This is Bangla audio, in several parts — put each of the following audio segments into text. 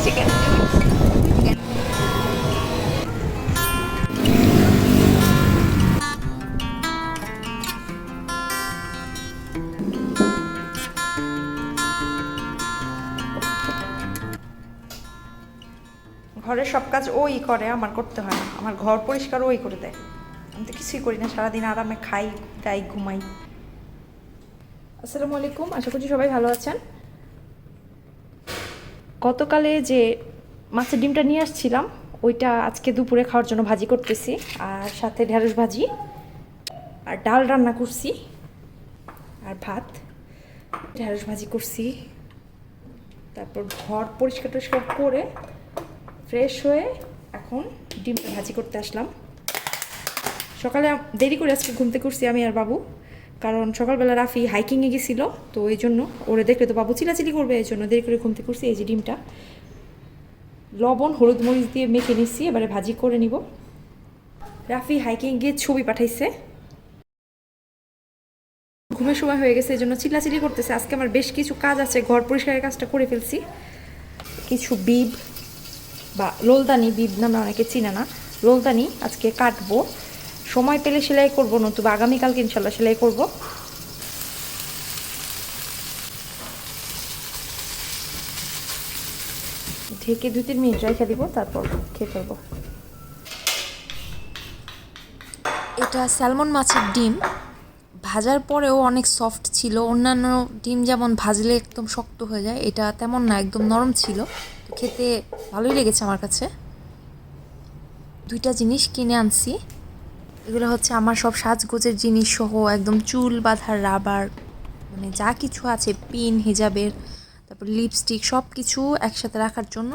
চিকেন ঘরের সব কাজ ওই করে, আমার করতে হয় না। আমার ঘর পরিষ্কার ওই করে দেয়, আমি তো কিছুই করি না, সারাদিন আরামে খাই দাই ঘুমাই। আসসালামু আলাইকুম, আশা করছি সবাই ভালো আছেন। গতকালে যে মাছের ডিমটা নিয়ে আসছিলাম ওইটা আজকে দুপুরে খাওয়ার জন্য ভাজি করতেছি, আর সাথে ঢেঁড়স ভাজি আর ডাল রান্না করছি আর ভাত। ঢেঁড়স ভাজি করছি, তারপর ঘর পরিষ্কার টরিষ্কার করে ফ্রেশ হয়ে এখন ডিমটা ভাজি করতে আসলাম। সকালে দেরি করে আজকে ঘুম থেকে উঠছি আমি আর বাবু, কারণ সকালবেলা রাফি হাইকিংয়ে গেছিলো, তো এই জন্য ওরে দেখলে তো বাবু চিলাচিলি করবে, এই জন্য দেরি করে ঘুম থেকে উঠছি। এই যে ডিমটা লবণ হলুদ মরিচ দিয়ে মেখে নিচ্ছি, এবারে ভাজি করে নিব। রাফি হাইকিং গিয়ে ছবি পাঠাইছে, ঘুমের সময় হয়ে গেছে, এই জন্য চিল্লাচিলি করতেছে। আজকে আমার বেশ কিছু কাজ আছে, ঘর পরিষ্কারের কাজটা করে ফেলছি। কিছু বিব বা লোলদানি, বিব নামে অনেকে চিনে না, লোলদানি আজকে কাটবো। সময় পেলে সেলাই করবো, নতুবা আগামীকালকে ইনশাল্লাহ সেলাই করবো। ঢেকে 2-3 মিনিট রেখে দিব, তারপর খেয়ে ফেলবো। এটা স্যালমন মাছের ডিম, ভাজার পরেও অনেক সফট ছিল। অন্যান্য ডিম যেমন ভাজলে একদম শক্ত হয়ে যায়, এটা তেমন না, একদম নরম ছিল। তো খেতে ভালোই লেগেছে আমার কাছে। 2টা জিনিস কিনে আনছি, এগুলো হচ্ছে আমার সব সাজগোজের জিনিস সহ, একদম চুল বাঁধার রাবার, মানে যা কিছু আছে, পিন, হিজাবের, তারপর লিপস্টিক, সব কিছু একসাথে রাখার জন্য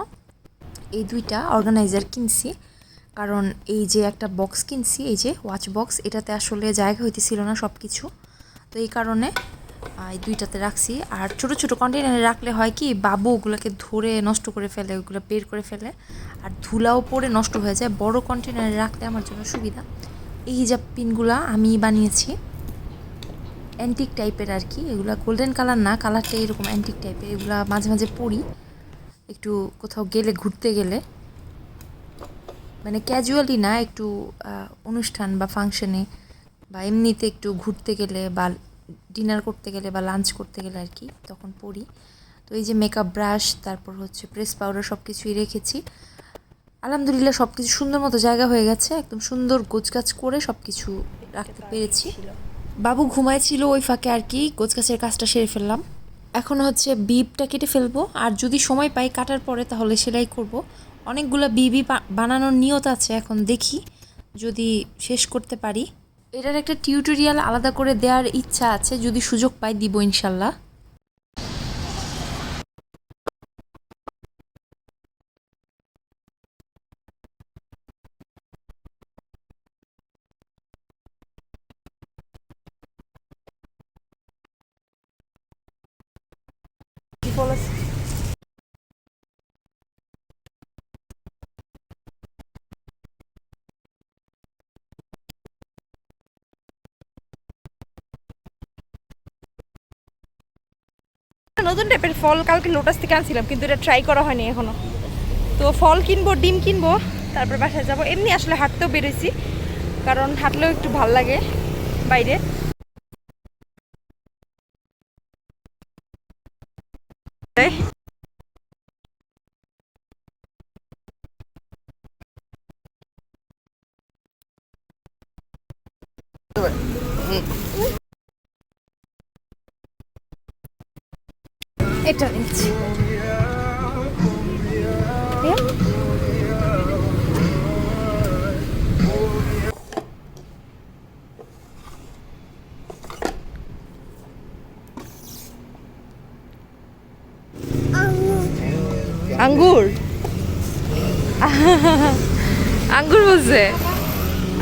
এই 2টা অর্গানাইজার কিনছি। কারণ এই যে একটা বক্স কিনছি, এই যে ওয়াচ বক্স, এটাতে আসলে জায়গা হইতেছিল না সব কিছু, তো এই কারণে এই 2টাতে রাখছি। আর ছোট ছোট কন্টেনারে রাখলে হয় কি, বাবু ওগুলোকে ধরে নষ্ট করে ফেলে, ওগুলো বের করে ফেলে, আর ধুলাও পড়ে নষ্ট হয়ে যায়। বড় কন্টেনারে রাখলে আমার জন্য সুবিধা। এই হিজাব পিনগুলা আমি বানিয়েছি, অ্যান্টিক টাইপের আর কি। এগুলা গোল্ডেন কালার না, কালারটা এরকম অ্যান্টিক টাইপের। এগুলা মাঝে মাঝে পরি একটু কোথাও গেলে, ঘুরতে গেলে, মানে ক্যাজুয়ালি না, একটু অনুষ্ঠান বা ফাংশনে বা এমনিতে একটু ঘুরতে গেলে বা ডিনার করতে গেলে বা লাঞ্চ করতে গেলে আর কি, তখন পরি। তো এই যে মেকআপ ব্রাশ, তারপর হচ্ছে প্রেস পাউডার, সব কিছুই রেখেছি। আলহামদুলিল্লাহ সব কিছু সুন্দর মতো জায়গা হয়ে গেছে, একদম সুন্দর গোছগাছ করে সব কিছু রাখতে পেরেছি। বাবু ঘুমাইছিল, ওই ফাঁকে আর কি গোছগাছের কাজটা সেরে ফেললাম। এখন হচ্ছে বিবটা কেটে ফেলবো, আর যদি সময় পাই কাটার পরে তাহলে সেলাই করব। অনেকগুলো বিবি বানানোর নিয়ত আছে, এখন দেখি যদি শেষ করতে পারি। এটার একটা টিউটোরিয়াল আলাদা করে দেওয়ার ইচ্ছা আছে, যদি সুযোগ পাই দিব ইনশাল্লাহ। নতুন টাইপের ফল কালকে লোটাস থেকে আনছিলাম, কিন্তু এটা ট্রাই করা হয়নি এখনো। তো ফল কিনবো, ডিম কিনবো, তারপর বাসায় যাবো। এমনি আসলে হাঁটতেও বেরোইছি, কারণ হাঁটলেও একটু ভাল লাগে বাইরে। এটা নিচ্ছি। আঙ্গুর আঙ্গুর বলছে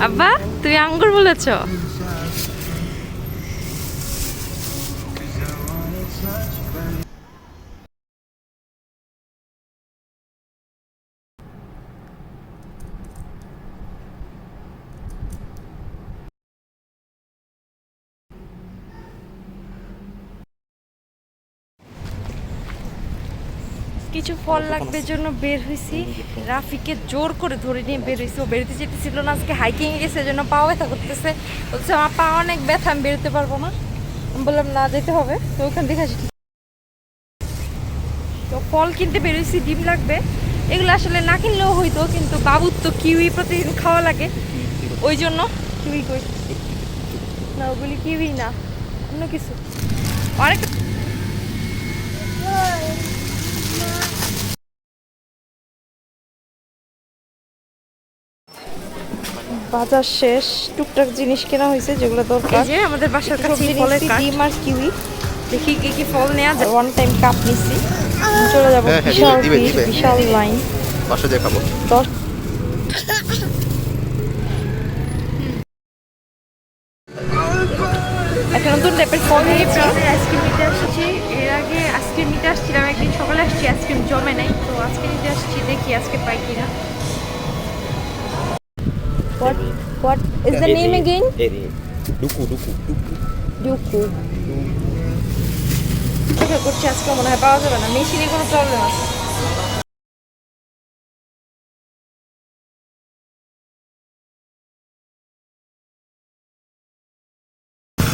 আব্বা, তুমি আঙ্গুর বলেছ? কিছু ফল লাগবে জন্য বের হয়েছি। রাফিকে জোর করে ধরে নিয়ে বের হয়েছি, ও বেরোতে যেতেছিল না, আজকে হাইকিং এ গেছে, জন্য পা ব্যথা করতেছে। বলছে আমার পা অনেক ব্যথা, আমি বেরোতে পারবো না। আমি বললাম না, যেতে হবে। তো ওখান থেকে আসি, তো ফল কিনতে বেরোইছি, ডিম লাগবে। এগুলো আসলে না কিনলেও হইতো, কিন্তু বাবুর তো কিউই প্রতিদিন খাওয়া লাগে, ওই জন্য। কিউই কই না, ওগুলি কিউই না, অন্য কিছু। অনেক বাজার শেষ, টুকটাক জিনিস কেনা হয়েছে যেগুলো দরকার। এই যে আমাদের বাসার কাছে ফলের কার্ট, ডিম আর কিউই। দেখি কি কি ফল নেওয়া যায়। ওয়ান টাইম কাপ নিছি, চলে যাবো। বিশাল ভিড়, বিশাল লাইন, বাসা দিয়ে খাবো। 10 একটা নতুন টাইপের ফল নিয়েছি। আইসক্রিম নিতে আসছি, এর আগে আইসক্রিম নিতে আসছিলাম একদিন সকালে, আসছি আইসক্রিম জমে নাই, তো আজকে নিতে আসছি, দেখি আজকে পাই কিনা। What is the name again? ডুকু ডুকু ডুকু ডুকু। অপেক্ষা করছি, আজকে মনে হয় পাওয়া যাবে না, মেশিনে কোনো প্রবলেম আছে।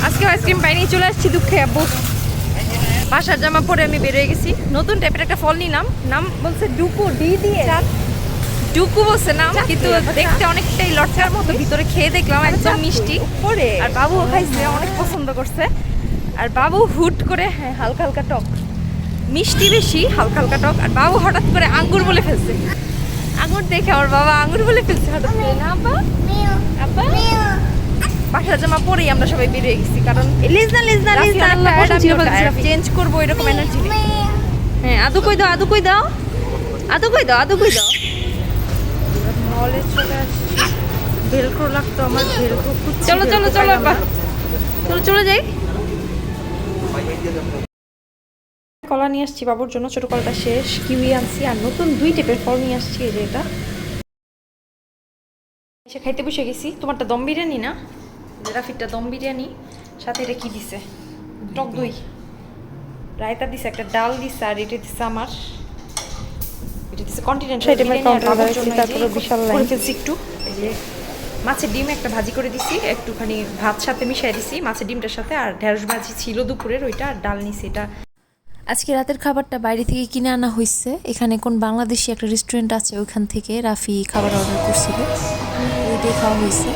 আজকে আইসক্রিম পাইনি, চলে আসছি দুঃখে। আব্বু বাসার জামা পরে আমি বেরিয়ে গেছি, নতুন টাইপের একটা ফল নিলাম, নাম বলছে ডুকু, ডি দিয়ে ডুকু বলছে নাম, কিন্তু দেখতে অনেকটাই লটকার মতো। ভিতরে খেয়ে দেখলাম একদম মিষ্টি, আর বাবুও খাইছে, অনেক পছন্দ করছে। আর বাবু হুট করে, হ্যাঁ হালকা হালকা টক, মিষ্টি বেশি, হালকা হালকা টক। আর বাবু হঠাৎ করে আঙ্গুর বলে ফেলছে, আঙ্গুর দেখে আমার বাবা আঙ্গুর বলে ফেলছে হঠাৎ করে। না আব্বা, আব্বা বাসার জামা পরেই আমরা সবাই বেরিয়ে গেছি, কারণ চেঞ্জ করবো এরকম এনার্জি নেই। হ্যাঁ আদু কই দাও, আদু কই দাও, আদু কই দাও, আদু কই দাও। মলে চলে আসছি, ভেলক্রো লাগতো আমার, ভেলক্রো খুঁজছি। চলো চলো চলো আব্বা, চলো চলে যাই। কলা নিয়ে আসছি বাবুর জন্য, ছোট কলাটা শেষ, কিউই আনছি, আর নতুন 2 টাইপের ফল নিয়ে আসছি। এই যে এটা এসে খাইতে বসে গেছি। তোমারটা দম বিরিয়ানি না, রাফিরটা দম বিরিয়ানি, সাথে এটা কি দিছে, টক দই, রায়তা দিছে, একটা ডাল দিছে, আর এটা দিছে আমার, এটা দিছে কন্টিনেন্টাল বিরিয়ানি। তারপরে বিশাল লাইন ফেলছি একটু। এই যে মাছের ডিম একটা ভাজি করে দিছি, একটুখানি ভাত সাথে মিশাই দিছি মাছের ডিমটার সাথে, আর ঢেঁড়স ভাজি ছিল দুপুরের, ওইটা আর ডাল নিছি। এটা আজকে রাতের খাবারটা বাইরে থেকে কিনে আনা হয়েছে। এখানে কোন বাংলাদেশি একটা রেস্টুরেন্ট আছে, ওইখান থেকে রাফি খাবার অর্ডার করছিল, ওইটাই খাওয়া হয়েছে।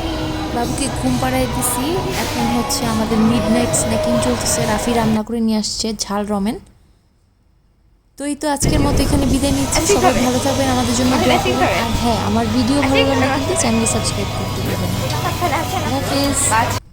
বাবুকে ঘুম পাড়াই দিছি, এখন হচ্ছে আমাদের মিডনাইট স্ন্যাকিং চলতেছে। রাফি রান্না করে নিয়ে আসছে ঝাল রমেন। তো এই তো আজকের মতো এখানে বিদায় নিচ্ছি। সবাই ভালো থাকবেন, আমাদের জন্য দোয়া করবেন। আর হ্যাঁ, আমার ভিডিও ভালো লাগলে কিন্তু চ্যানেল সাবস্ক্রাইব করতে ভুলবেন না। আল্লাহ হাফেজ।